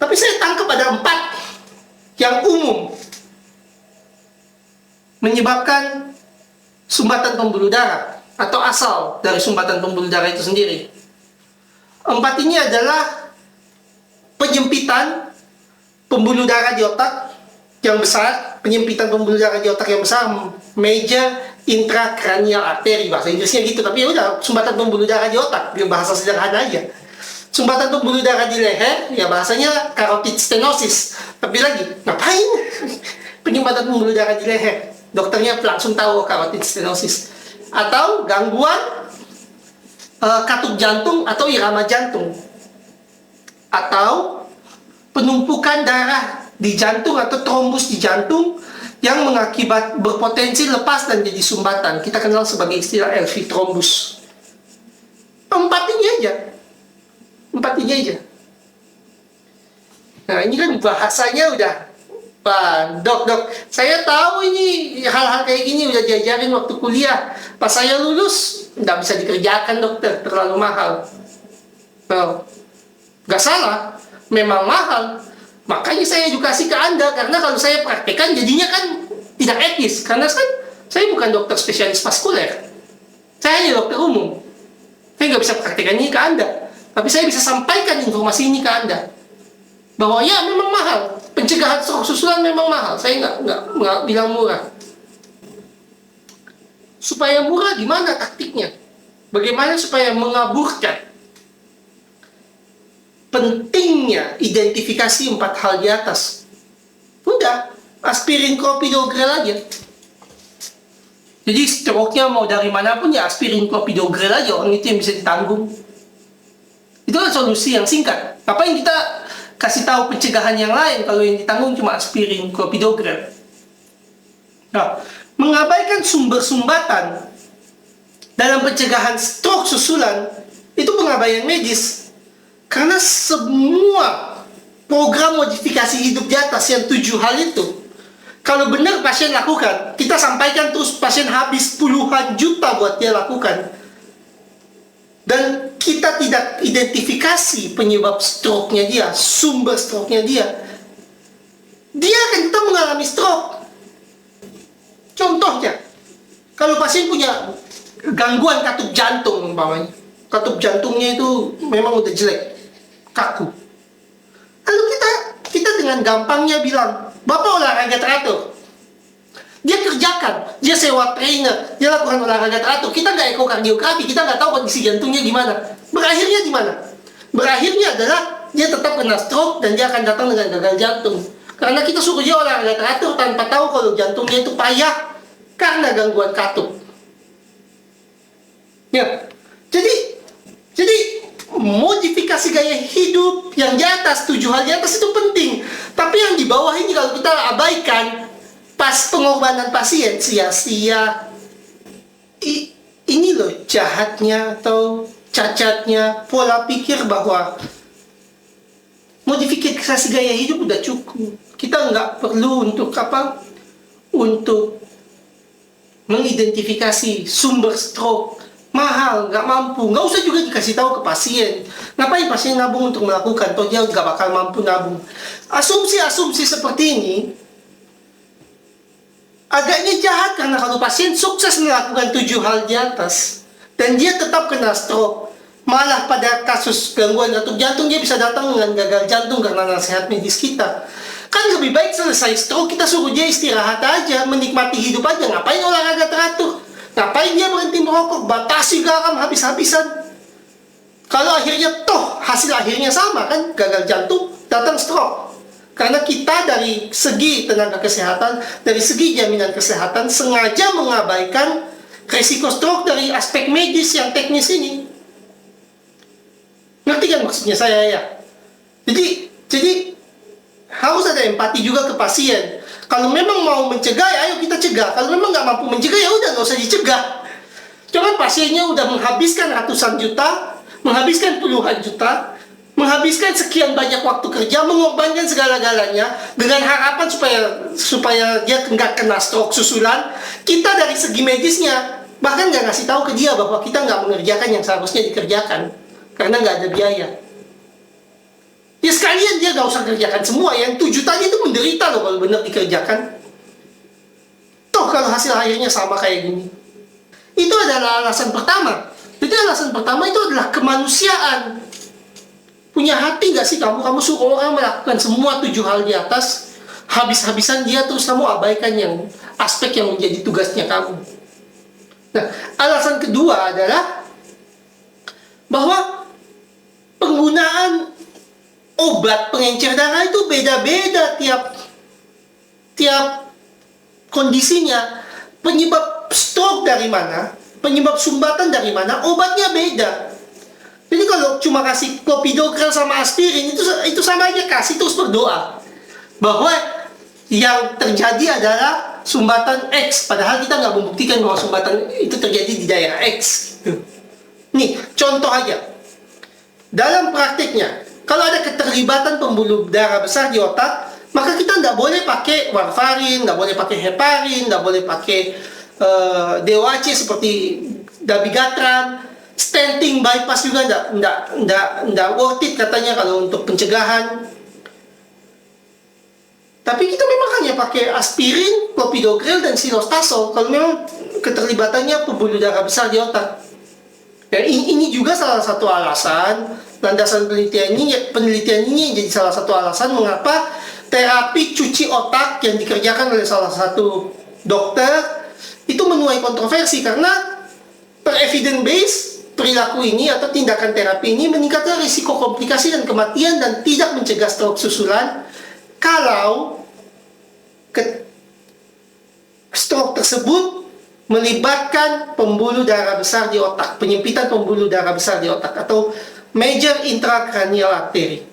Tapi saya tangkap ada 4 yang umum menyebabkan sumbatan pembuluh darah atau asal dari sumbatan pembuluh darah itu sendiri. 4 ini adalah penyempitan pembuluh darah di otak yang besar, penyempitan pembuluh darah di otak yang besar, major intracranial artery, bahasa Inggrisnya gitu, tapi ya udah, sumbatan pembuluh darah di otak, bahasa sederhana aja. Sumbatan pembuluh darah di leher, ya bahasanya carotid stenosis. Tapi lagi, ngapain penyumbatan pembuluh darah di leher? Dokternya langsung tahu carotid stenosis. Atau gangguan katup jantung atau irama jantung. Atau penumpukan darah di jantung atau trombus di jantung yang mengakibat berpotensi lepas dan jadi sumbatan. Kita kenal sebagai istilah LV trombus. 4 ini aja. 4 ini aja. Nah, ini kan bahasanya udah, Pak, dok, saya tahu ini hal-hal kayak gini udah diajarin waktu kuliah. Pas saya lulus, nggak bisa dikerjakan dokter, terlalu mahal. Nah, nggak salah, memang mahal. Makanya saya edukasi ke Anda, karena kalau saya praktekkan jadinya kan tidak etis. Karena kan saya bukan dokter spesialis vaskuler. Saya hanya dokter umum. Saya nggak bisa praktekkan ini ke Anda. Tapi saya bisa sampaikan informasi ini ke Anda. Bahwa ya memang mahal. Pencegahan stroke susulan memang mahal. Saya nggak bilang murah. Supaya murah gimana taktiknya? Bagaimana supaya mengaburkan? Pentingnya identifikasi 4 hal di atas. Udah, aspirin clopidogrel aja. Jadi stroke-nya mau dari manapun ya aspirin clopidogrel aja, orang itu yang bisa ditanggung. Itu kan solusi yang singkat. Apa yang kita kasih tahu pencegahan yang lain kalau yang ditanggung cuma aspirin clopidogrel? Nah, mengabaikan sumber sumbatan dalam pencegahan stroke susulan itu pengabaian medis. Karena semua program modifikasi hidup di atas yang 7 hal itu, kalau benar pasien lakukan, kita sampaikan terus pasien habis puluhan juta buat dia lakukan. Dan kita tidak identifikasi penyebab stroke-nya dia, sumber stroke-nya dia akan tetap mengalami stroke. Contohnya, kalau pasien punya gangguan katup jantung umpamanya, katup jantungnya itu memang udah jelek, kaku. Lalu kita dengan gampangnya bilang, Bapak olahraga teratur. Dia kerjakan, dia sewa trainer, dia lakukan olahraga teratur. Kita nggak ekokardiografi, kita nggak tahu kondisi jantungnya gimana. Berakhirnya di mana? Berakhirnya adalah dia tetap kena stroke dan dia akan datang dengan gagal jantung. Karena kita suruh dia olahraga teratur tanpa tahu kalau jantungnya itu payah karena gangguan katup. Ya, jadi modifikasi gaya hidup yang di atas, 7 hal di atas itu penting. Tapi yang di bawah ini kalau kita abaikan, pas pengorbanan pasien sia-sia. Ini loh jahatnya atau cacatnya pola pikir bahwa modifikasi gaya hidup udah cukup. Kita nggak perlu untuk mengidentifikasi sumber stroke. Mahal, nggak mampu, nggak usah juga dikasih tahu ke pasien. Ngapain pasien nabung untuk melakukan, toh dia nggak bakal mampu nabung. Asumsi-asumsi seperti ini agaknya jahat, karena kalau pasien sukses melakukan 7 hal di atas dan dia tetap kena stroke, malah pada kasus gangguan detak jantung dia bisa datang dengan gagal jantung karena nasihat medis kita. Kan lebih baik selesai stroke kita suruh dia istirahat aja, menikmati hidup aja. Ngapain olahraga teratur? Ngapain dia berhenti merokok? Batasi garam habis-habisan. Kalau akhirnya toh hasil akhirnya sama kan, gagal jantung, datang stroke. Karena kita dari segi tenaga kesehatan, dari segi jaminan kesehatan sengaja mengabaikan resiko stroke dari aspek medis yang teknis ini. Ngerti kan maksudnya saya ya? Jadi harus ada empati juga ke pasien. Kalau memang mau mencegah, ya ayo kita cegah. Kalau memang nggak mampu mencegah, ya udah nggak usah dicegah. Cuman pasiennya udah menghabiskan ratusan juta, menghabiskan puluhan juta, menghabiskan sekian banyak waktu kerja, mengorbankan segala-galanya dengan harapan supaya dia nggak kena stroke susulan. Kita dari segi medisnya bahkan nggak ngasih tahu ke dia bahwa kita nggak mengerjakan yang seharusnya dikerjakan karena nggak ada biaya. Ya sekalian dia gak usah kerjakan semua, yang 7 tadi itu menderita loh kalau benar dikerjakan. Toh kalau hasil akhirnya sama kayak gini. Itu adalah alasan pertama. Jadi alasan pertama itu adalah kemanusiaan. Punya hati gak sih kamu? Kamu suruh orang melakukan semua 7 hal di atas, habis-habisan dia terus kamu abaikan yang aspek yang menjadi tugasnya kamu. Nah, alasan kedua adalah bahwa penggunaan obat pengencer darah itu beda-beda tiap kondisinya. Penyebab stroke dari mana, penyebab sumbatan dari mana, obatnya beda. Jadi kalau cuma kasih clopidogrel sama aspirin itu sama aja kasih terus berdoa bahwa yang terjadi adalah sumbatan X, padahal kita nggak membuktikan bahwa sumbatan itu terjadi di daerah X. Nih contoh aja dalam praktiknya. Kalau ada keterlibatan pembuluh darah besar di otak, maka kita nggak boleh pakai warfarin, nggak boleh pakai heparin, nggak boleh pakai DOAC seperti dabigatran, stenting bypass juga nggak worth it katanya kalau untuk pencegahan. Tapi kita memang hanya pakai aspirin, clopidogrel, dan silostasol kalau memang keterlibatannya pembuluh darah besar di otak. Dan ini juga salah satu alasan, landasan penelitian ini jadi salah satu alasan mengapa terapi cuci otak yang dikerjakan oleh salah satu dokter itu menuai kontroversi, karena per evidence base perilaku ini atau tindakan terapi ini meningkatkan risiko komplikasi dan kematian dan tidak mencegah stroke susulan kalau stroke tersebut melibatkan pembuluh darah besar di otak, penyempitan pembuluh darah besar di otak atau major intracranial artery.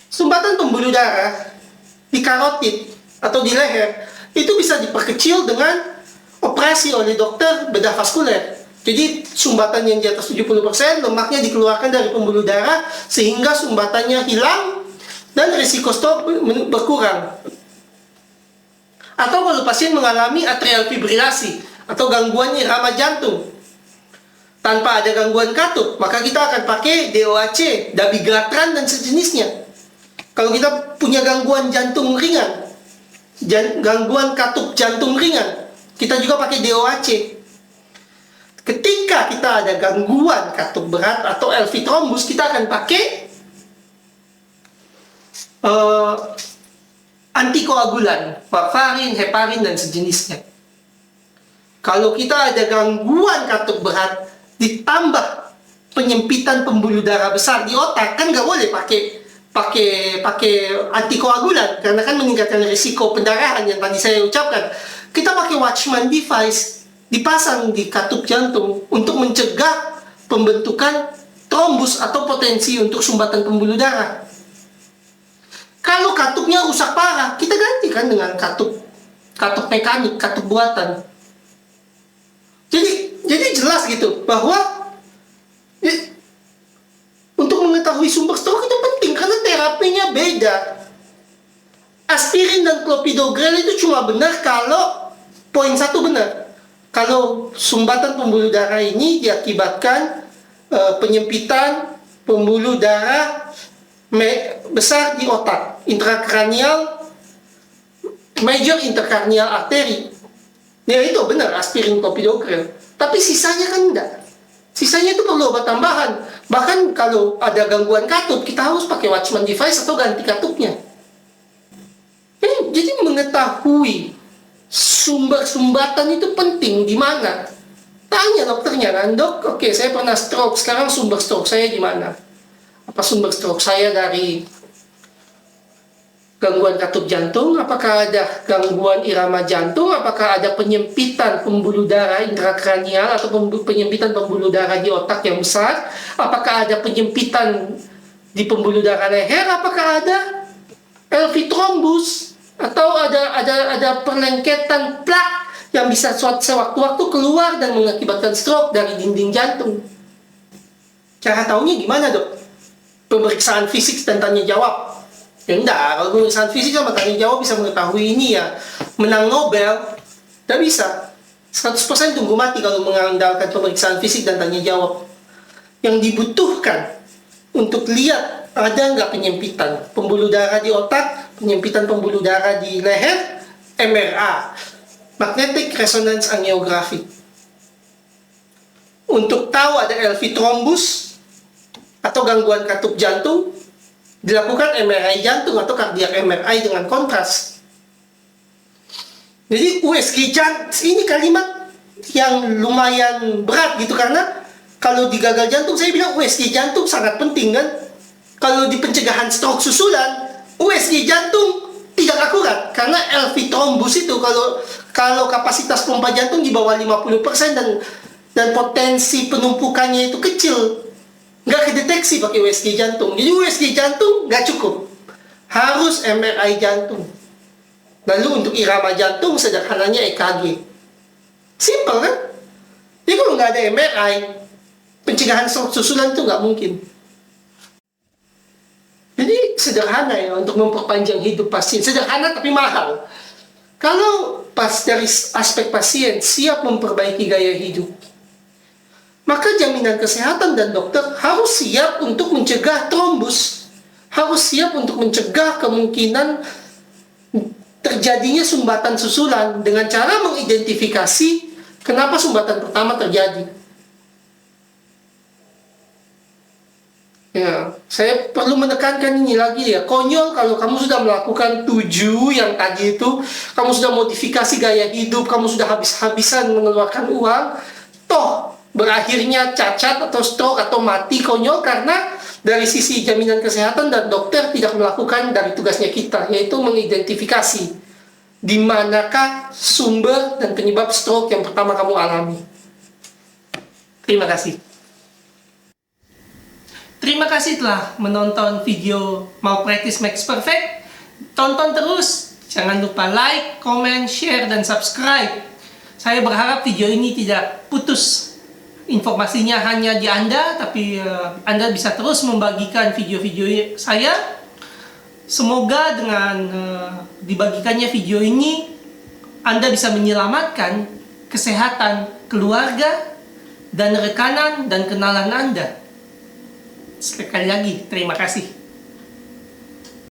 Sumbatan pembuluh darah di karotid atau di leher itu bisa diperkecil dengan operasi oleh dokter bedah vaskuler. Jadi sumbatan yang di atas 70% lemaknya dikeluarkan dari pembuluh darah sehingga sumbatannya hilang dan risiko stroke berkurang. Atau kalau pasien mengalami atrial fibrilasi atau gangguan irama jantung tanpa ada gangguan katup, maka kita akan pakai DOAC, dabigatran dan sejenisnya. Kalau kita punya gangguan jantung ringan, gangguan katup jantung ringan, kita juga pakai DOAC. Ketika kita ada gangguan katup berat atau LV thrombus, kita akan pakai antikoagulan, warfarin, heparin, dan sejenisnya. Kalau kita ada gangguan katup berat ditambah penyempitan pembuluh darah besar di otak, kan nggak boleh pakai antikoagulan karena kan meningkatkan risiko pendarahan yang tadi saya ucapkan. Kita pakai Watchman device dipasang di katup jantung untuk mencegah pembentukan trombus atau potensi untuk sumbatan pembuluh darah. Kalau katupnya rusak parah, kita gantikan dengan katup mekanik, katup buatan. Jadi jelas gitu bahwa untuk mengetahui sumber stroke itu penting karena terapinya beda. Aspirin dan clopidogrel itu cuma benar kalau poin 1 benar. Kalau sumbatan pembuluh darah ini diakibatkan penyempitan pembuluh darah besar di otak, intrakranial, major intrakranial artery. Ya itu benar, aspirin clopidogrel. Tapi sisanya kan enggak. Sisanya itu perlu obat tambahan. Bahkan kalau ada gangguan katup, kita harus pakai Watchman device atau ganti katupnya. Jadi mengetahui sumber sumbatan itu penting di mana. Tanya dokternya kan, dok, oke, saya pernah stroke, sekarang sumber stroke saya di mana? Apa sumber stroke saya dari gangguan katup jantung? Apakah ada gangguan irama jantung? Apakah ada penyempitan pembuluh darah intrakranial atau penyempitan pembuluh darah di otak yang besar? Apakah ada penyempitan di pembuluh darah leher? Apakah ada LV thrombus? Atau ada perlengketan plak yang bisa sewaktu-waktu keluar dan mengakibatkan stroke dari dinding jantung? Cara tahunya gimana, dok? Pemeriksaan fisik dan tanya jawab. Ya enggak, kalau pemeriksaan fisik sama tanya jawab bisa mengetahui ini ya, menang Nobel. Tidak bisa. 100% tunggu mati kalau mengandalkan pemeriksaan fisik dan tanya jawab. Yang dibutuhkan untuk lihat ada nggak penyempitan pembuluh darah di otak, penyempitan pembuluh darah di leher, MRA, magnetic resonance angiography. Untuk tahu ada LV thrombus atau gangguan katup jantung, dilakukan MRI jantung atau cardiac MRI dengan kontras. Jadi USG jantung ini kalimat yang lumayan berat gitu, karena kalau di gagal jantung saya bilang USG jantung sangat penting kan. Kalau di pencegahan stroke susulan, USG jantung tidak akurat karena LV thrombus itu kalau kapasitas pompa jantung di bawah 50% dan potensi penumpukannya itu kecil, nggak kedeteksi pakai USG jantung. Jadi USG jantung nggak cukup, harus MRI jantung. Lalu untuk irama jantung sederhananya EKG. Simple kan? Jadi kalau nggak ada MRI, pencegahan stroke susulan itu nggak mungkin. Jadi sederhana ya untuk memperpanjang hidup pasien. Sederhana tapi mahal. Kalau pas dari aspek pasien siap memperbaiki gaya hidup, maka jaminan kesehatan dan dokter harus siap untuk mencegah trombus. Harus siap untuk mencegah kemungkinan terjadinya sumbatan susulan dengan cara mengidentifikasi kenapa sumbatan pertama terjadi. Ya, saya perlu menekankan ini lagi ya. Konyol kalau kamu sudah melakukan 7 yang tadi itu, kamu sudah modifikasi gaya hidup, kamu sudah habis-habisan mengeluarkan uang, toh berakhirnya cacat atau stroke atau mati. Konyol karena dari sisi jaminan kesehatan dan dokter tidak melakukan dari tugasnya kita, yaitu mengidentifikasi di manakah sumber dan penyebab stroke yang pertama kamu alami. Terima kasih. Terima kasih telah menonton video Malpractice Makes Perfect. Tonton terus, jangan lupa like, comment, share, dan subscribe. Saya berharap video ini tidak putus informasinya hanya di Anda, tapi Anda bisa terus membagikan video-video saya. Semoga dengan dibagikannya video ini, Anda bisa menyelamatkan kesehatan keluarga dan rekanan dan kenalan Anda. Sekali lagi, terima kasih.